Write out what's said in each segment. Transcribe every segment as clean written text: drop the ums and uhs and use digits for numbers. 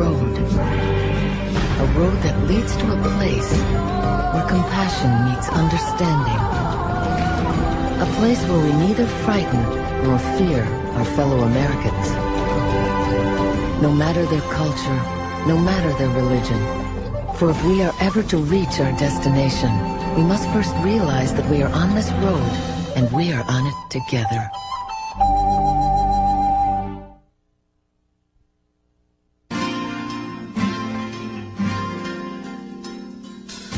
road. A road that leads to a place where compassion meets understanding. A place where we neither frighten nor fear our fellow Americans. No matter their culture, no matter their religion. For if we are ever to reach our destination, we must first realize that we are on this road, and we are on it together.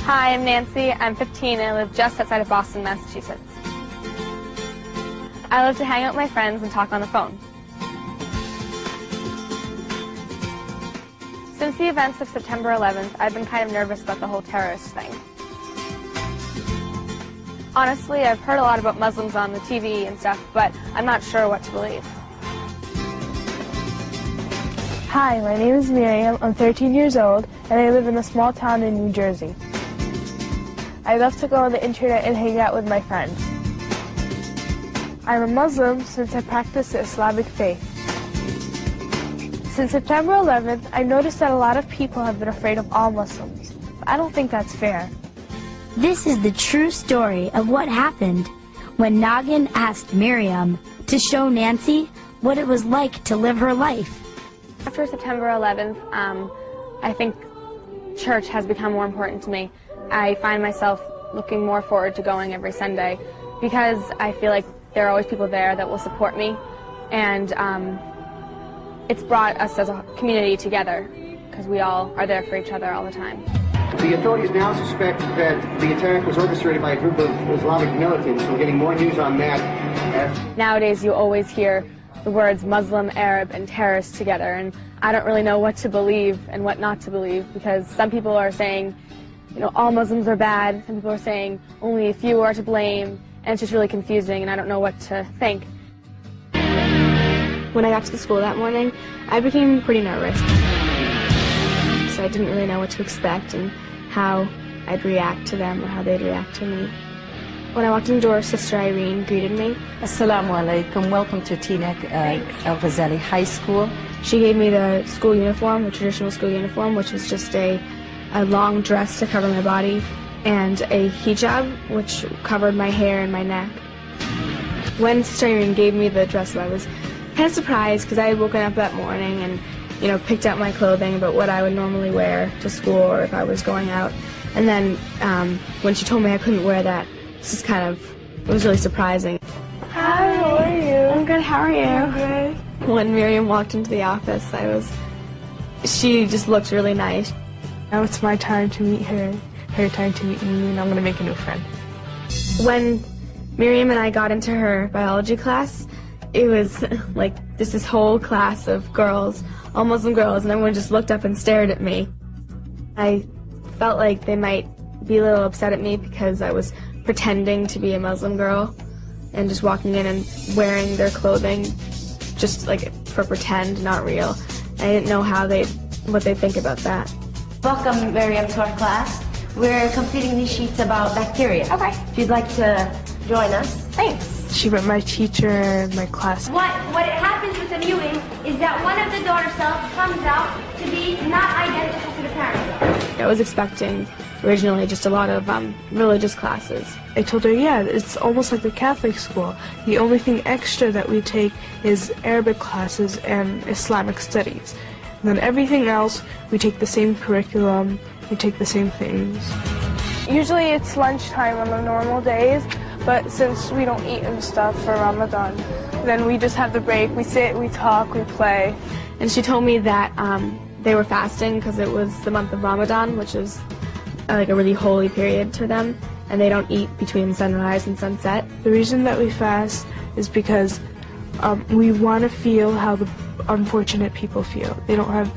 Hi, I'm Nancy. I'm 15 and I live just outside of Boston, Massachusetts. I love to hang out with my friends and talk on the phone. Since the events of September 11th, I've been kind of nervous about the whole terrorist thing. Honestly, I've heard a lot about Muslims on the TV and stuff, but I'm not sure what to believe. Hi, my name is Miriam. I'm 13 years old, and I live in a small town in New Jersey. I love to go on the internet and hang out with my friends. I'm a Muslim since I practice the Islamic faith. Since September 11th, I noticed that a lot of people have been afraid of all Muslims. I don't think that's fair. This is the true story of what happened when Noggin asked Miriam to show Nancy what it was like to live her life. After September 11th, I think church has become more important to me. I find myself looking more forward to going every Sunday because I feel like there are always people there that will support me, and it's brought us as a community together because we all are there for each other all the time. The authorities now suspect that the attack was orchestrated by a group of Islamic militants. We're getting more news on that. Nowadays you always hear the words Muslim, Arab, and terrorist together, and I don't really know what to believe and what not to believe because some people are saying, you know, all Muslims are bad, some people are saying only a few are to blame, and it's just really confusing and I don't know what to think. When I got to the school that morning, I became pretty nervous. So I didn't really know what to expect and how I'd react to them or how they'd react to me. When I walked in the door, Sister Irene greeted me. Assalamu alaikum. Welcome to Teaneck El Ghazali High School. She gave me the school uniform, the traditional school uniform, which was just a long dress to cover my body, and a hijab, which covered my hair and my neck. When Sister Irene gave me the dress, I was kind of surprised because I had woken up that morning and, you know, picked out my clothing about what I would normally wear to school or if I was going out. And then when she told me I couldn't wear that, it was really surprising. Hi, how are you? I'm good, how are you? I'm good. When Miriam walked into the office, she just looked really nice. Now it's my time to meet her time to meet me, and I'm going to make a new friend. When Miriam and I got into her biology class, it was like this whole class of girls, all Muslim girls, and everyone just looked up and stared at me. I felt like they might be a little upset at me because I was pretending to be a Muslim girl and just walking in and wearing their clothing just like for pretend, not real. I didn't know what they'd think about that. Welcome, Miriam, to our class. We're completing these sheets about bacteria. Okay. If you'd like to join us. Thanks. She met my teacher and my class. What happens with the mutant is that one of the daughter cells comes out to be not identical to the parent cell. I was expecting originally just a lot of religious classes. I told her, yeah, it's almost like the Catholic school. The only thing extra that we take is Arabic classes and Islamic studies. And then everything else, we take the same curriculum, we take the same things. Usually it's lunchtime on the normal days, but since we don't eat and stuff for Ramadan, then we just have the break. We sit, we talk, we play. And she told me that they were fasting because it was the month of Ramadan, which is like a really holy period to them, and they don't eat between sunrise and sunset. The reason that we fast is because we want to feel how the unfortunate people feel. They don't have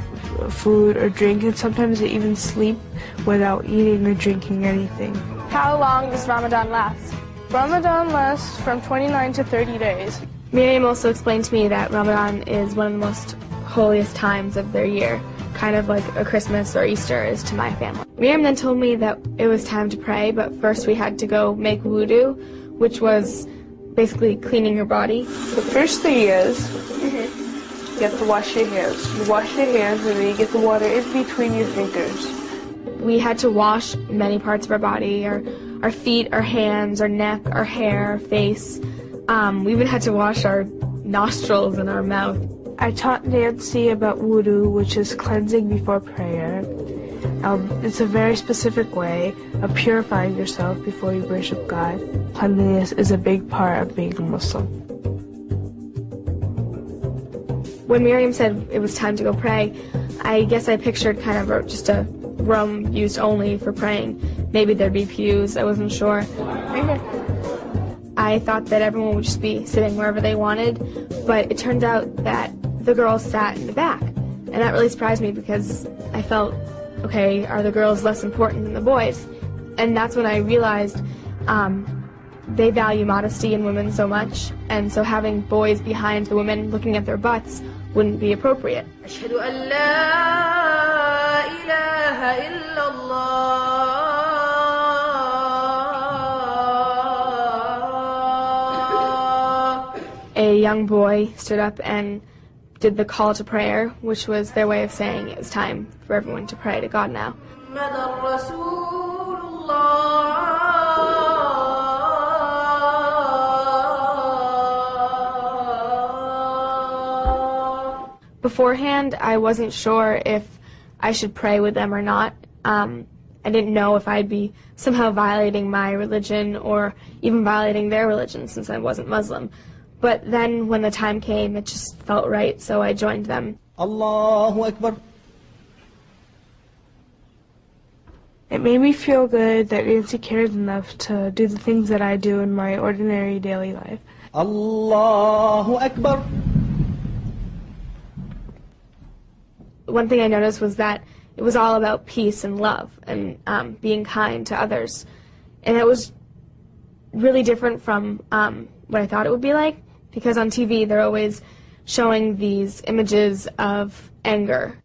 food or drink, and sometimes they even sleep without eating or drinking anything. How long does Ramadan last? Ramadan lasts from 29 to 30 days. Miriam also explained to me that Ramadan is one of the most holiest times of their year, kind of like a Christmas or Easter is to my family. Miriam then told me that it was time to pray, but first we had to go make wudu, which was basically cleaning your body. The first 3 years, you have to wash your hands. You wash your hands and then you get the water in between your fingers. We had to wash many parts of our body, our feet, our hands, our neck, our hair, our face. We even had to wash our nostrils and our mouth. I taught Nancy about wudu, which is cleansing before prayer. It's a very specific way of purifying yourself before you worship God. Cleanliness is a big part of being a Muslim. When Miriam said it was time to go pray, I guess I pictured kind of just a room used only for praying. Maybe there'd be pews, I wasn't sure. I thought that everyone would just be sitting wherever they wanted, but it turned out that the girls sat in the back. And that really surprised me because I felt, okay, are the girls less important than the boys? And that's when I realized they value modesty in women so much, and so having boys behind the women looking at their butts wouldn't be appropriate. A young boy stood up and did the call to prayer, which was their way of saying it was time for everyone to pray to God now. Beforehand, I wasn't sure if I should pray with them or not. I didn't know if I'd be somehow violating my religion or even violating their religion since I wasn't Muslim. But then when the time came, it just felt right, so I joined them. Allahu Akbar. It made me feel good that Nancy cared enough to do the things that I do in my ordinary daily life. Allahu Akbar. One thing I noticed was that it was all about peace and love and being kind to others. And it was really different from what I thought it would be like, because on TV they're always showing these images of anger